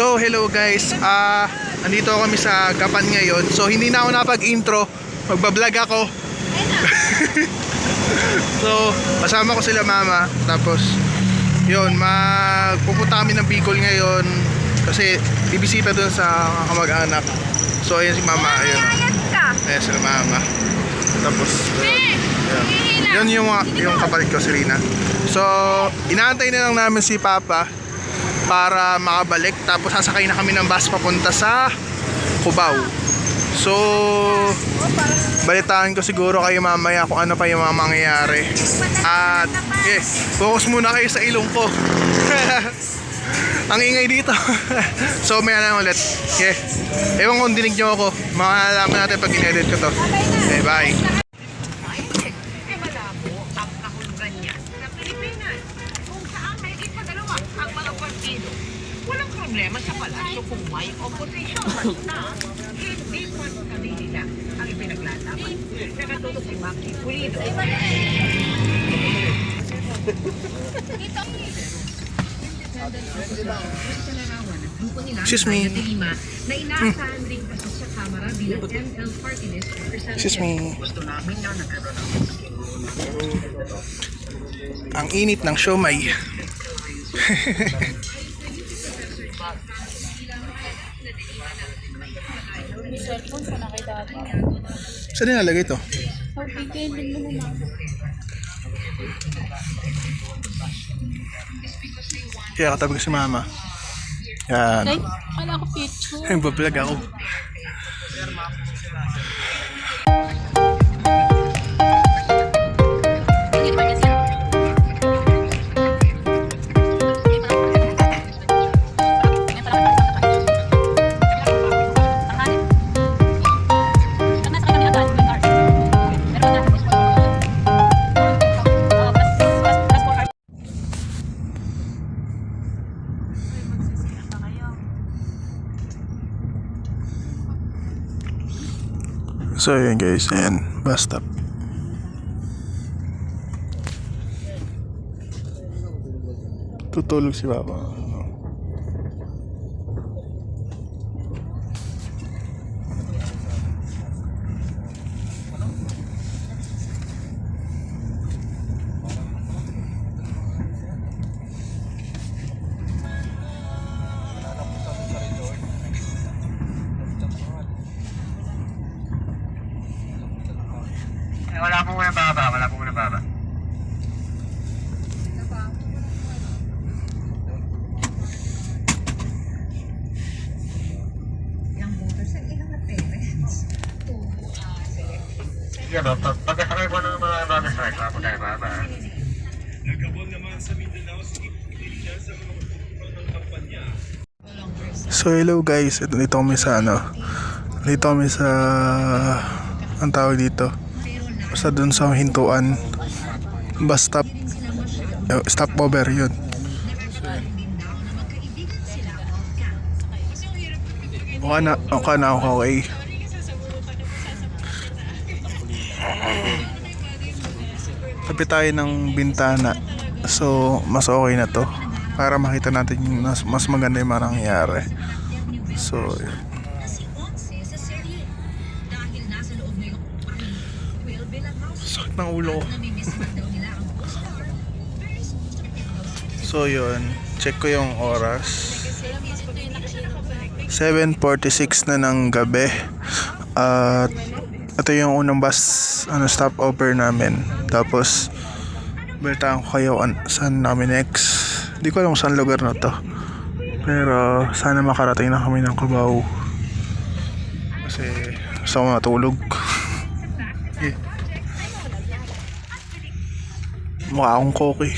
So hello guys, andito kami sa Gapan ngayon. So hindi na ako napag-intro, magbablog ako. So kasama ko sila mama. Tapos yun, magpupunta kami ng Bicol ngayon kasi bibisita dun sa kamag-anak. So ayan si mama, ayun. Ayan sila mama. Tapos yun yung kapalit ko, si Rina. So inaantay na lang namin si Papa para makabalik, tapos sasakay na kami ng bus papunta sa Cubao. So balitaan ko siguro kayo mamaya kung ano pa yung mga mangyayari. At focus muna kayo sa ilong ko. Ang ingay dito. So may lang ulit. Ewan kung dinig nyo ako, makakalaman natin pag in-edit ko to. Bye. Walang problema sa palasyo kung may opposition na hindi pa kanila ang ipinaglalaban. Nakatulog si Maki Pulido. Excuse me. Na inaasahan din kasi sa Kamara bilang ML Party List representative. Excuse me. Gusto namin na nagkaroon Ang init ng siomay. Cellphone sa nakidata. Saan nilalagay ito? Pagbigay din mo naman. Kaya katabi ko si mama. Yan. Ay, kala ko picture. Nagbablog ako. So yun guys, ayan, bus stop. Tutulog si Papa. Wala pong unang baba. Yung voters ang ilang parents to select. Yeah, pagkasakay mo ng mga bagay sa ito, tayo baba. Nagkabon naman sa Mindanao sa Pilipinas sa mga ng kampanya. So hello guys, dito kami sa dito kami sa ang tawag dito, basta dun sa hintuan, bus stop, stopover yun. Mukha na ako okay. Tabi tayo ng bintana, so mas okay na to para makita natin yung mas maganda yung mga nangyayari. So yun. Sakit ng ulo ko. So yun, check ko yung oras. 7:46 na ng gabi. At ito yung unang bus stopover namin. Tapos balitaan ko kayo saan namin next. Hindi ko alam kung saan lugar na to, pero sana makarating na kami ng Cubao kasi gusto ko matulog. Mukha akong koki.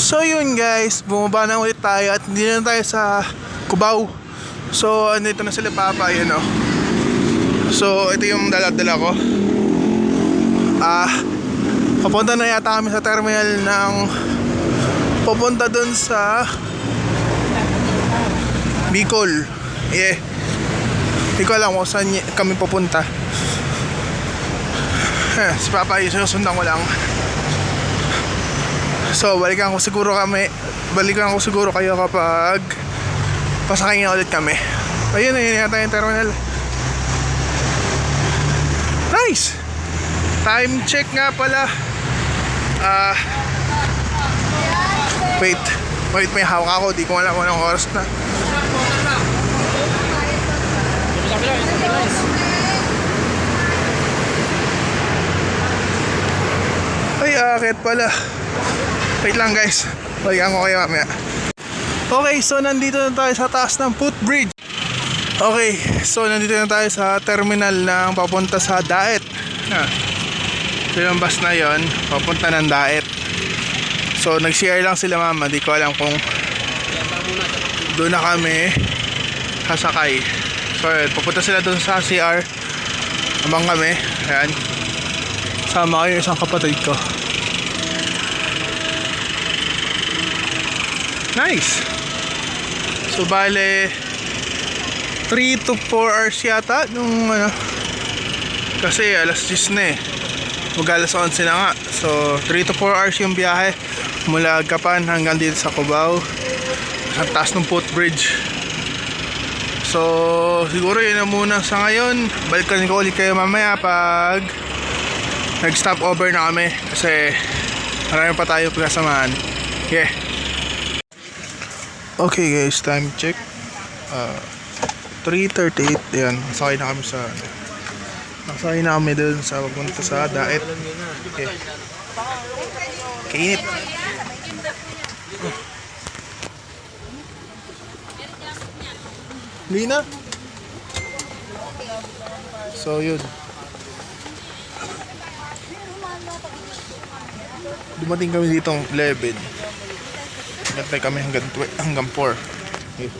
So yun guys, bumaba na ulit tayo at hindi na tayo sa Cubao. So andito na sila papa, yun o. So ito yung dala-dala ko. Papunta na yata kami sa terminal ng papunta dun sa Bicol. Yeah. Hindi ko alam kung saan kami papunta. Si papa yung sinusundan ko lang. So balikan ko siguro kayo kapag pasakay na ulit kami. Ayun na yun yata yung terminal. Nice! Time check nga pala. Wait, may hawak ako. Di ko alam kung anong oras na. Ay, akit pala. Wait lang guys. Balikan ko kayo mamaya. Okay, so nandito na tayo sa taas ng footbridge. Okay, so nandito na tayo sa terminal ng papunta sa Daet. So yung bus na yon papunta ng Daet. So nag-share lang sila mama. Di ko alam kung doon na kami sasakay. So yun, papunta sila doon sa CR. Abang kami. Ayan. Sama kayo isang kapatid ko. Nice. So bale 3 to 4 hours yata nung kasi alas 10 na eh. Mag-alas 11 na nga. So 3 to 4 hours yung biyahe mula Gapan hanggang dito sa Cubao. Sa taas ng footbridge. So siguro yun na muna sa ngayon. Balikan ko ulit kayo mamaya pag nag-stop over na kami. Kasi marami pa tayo pagkasamahan. Yeah. Okay guys, time check. 3:38. Ayan, nasakay na kami dun sa papunta sa Daet. Okay. Kainit. Lina. So yun. Dumating kami ditong 11. Nagtay kami hanggang 4. Okay.